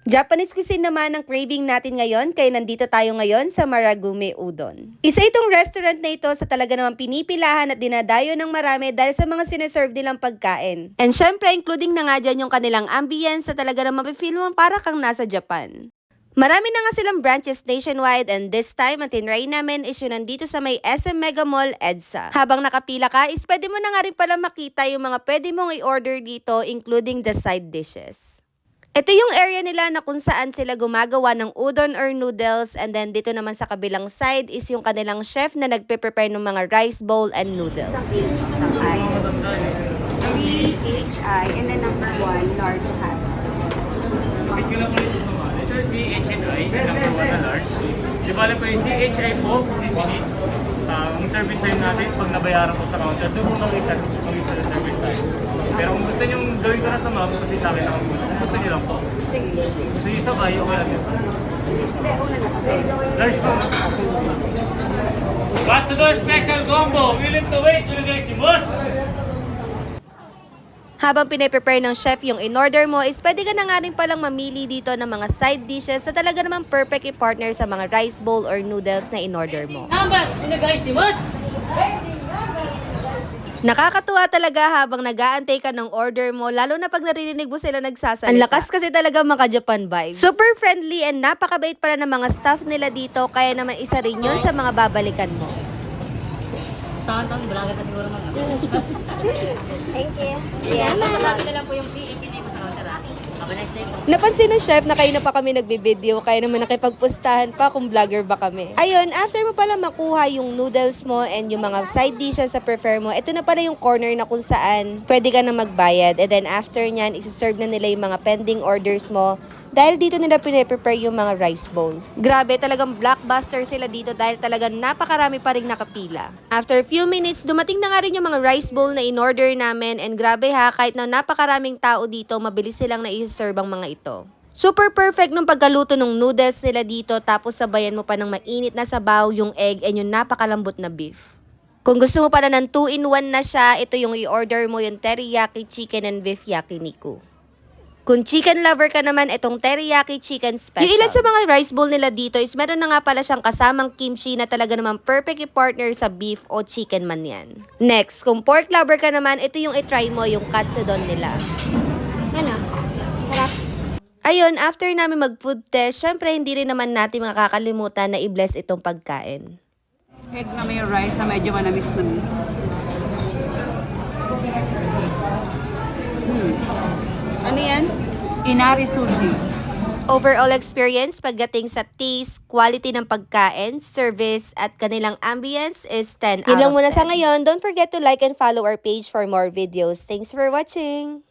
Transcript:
Japanese cuisine naman ang craving natin ngayon, kaya nandito tayo ngayon sa Maragume Udon. Isa itong restaurant na ito sa talaga naman pinipilahan at dinadayo ng marami dahil sa mga sineserve nilang pagkain. And syempre, including na nga dyan yung kanilang ambience sa talaga naman mapifeel mo para kang nasa Japan. Marami na nga silang branches nationwide, and this time, ang tinry namin is yun nandito sa may SM Mega Mall, EDSA. Habang nakapila ka, is pwede mo na nga rin pala makita yung mga pwede mong i-order dito, including the side dishes. Ito yung area nila na kung saan sila gumagawa ng udon or noodles, and then dito naman sa kabilang side is yung kanilang chef na nagpe-prepare ng mga rice bowl and noodles. Isang H, isang I. 3HI, and then number 1, large hat. Ito yung CH and I, number 1 na large. Di ba alam po yung CHI po, 15 minutes. Ang service time natin, pag nabayaran po sa counter, doon po mag-isa sa service time. Pero kung gusto nyo gawin ko na ito, ma'am, kasi sa akin nakapunta. Kung gusto nyo lang po. Sige. Gusto nyo sabay, okay lang yun. Hindi, una na kasi. Large po. Katsudo special combo! Willing to wait, yun guys, si boss! Habang pinaprepare ng chef yung in-order mo, is pwede ka na nga rin palang mamili dito ng mga side dishes na talaga namang perfect i-partner sa mga rice bowl or noodles na in-order mo. Nambas, yun guys, si boss! Nakakatuwa talaga habang nag-aantay ka ng order mo, lalo na pag narinig mo sila nagsasalita. Ang lakas kasi talaga maka-Japan vibes. Super friendly and napakabait pala ng mga staff nila dito, kaya naman isa rin yun sa mga babalikan mo. Taon-taon, vlogger pa siguro mag Thank you. Yes, masasabi na lang po yung CHNA mo sa counter ha. Have a nice day po. Napansin ng chef na kayo na pa kami nagbibideo, kaya naman nakipagpustahan pa kung vlogger ba kami. Ayun, after mo pala makuha yung noodles mo and yung mga side dishes sa prefer mo, ito na pala yung corner na kung saan pwede ka na magbayad. And then after nyan, isi-serve na nila yung mga pending orders mo dahil dito nila pinaprepare yung mga rice bowls. Grabe, talagang blockbuster sila dito dahil talagang napakarami pa rin nakapila. After a few minutes, dumating na nga rin yung mga rice bowl na in-order namin, and grabe ha, kahit na napakaraming tao dito, mabilis silang na-serve ang mga ito. Super perfect nung pagkaluto ng noodles nila dito, tapos sabayan mo pa ng mainit na sabaw, yung egg, and yung napakalambot na beef. Kung gusto mo pala ng 2-in-1 na siya, ito yung i-order mo, yung teriyaki chicken and beef yakiniku. Kung chicken lover ka naman, itong teriyaki chicken special. Yung ilan sa mga rice bowl nila dito is meron na nga pala siyang kasamang kimchi na talaga naman perfect i-partner sa beef o chicken man yan. Next, kung pork lover ka naman, ito yung i-try mo, yung katsudon nila. Ano? Sarap. Ayun, after namin mag-food test, syempre hindi rin naman natin makakalimutan na i-bless itong pagkain. Egg na may rice na medyo manamis-namis. Ano yan? Inari sushi. Overall experience pagdating sa taste, quality ng pagkain, service, at kanilang ambience is 10 out of 10. Yun lang muna sa ngayon. Don't forget to like and follow our page for more videos. Thanks for watching!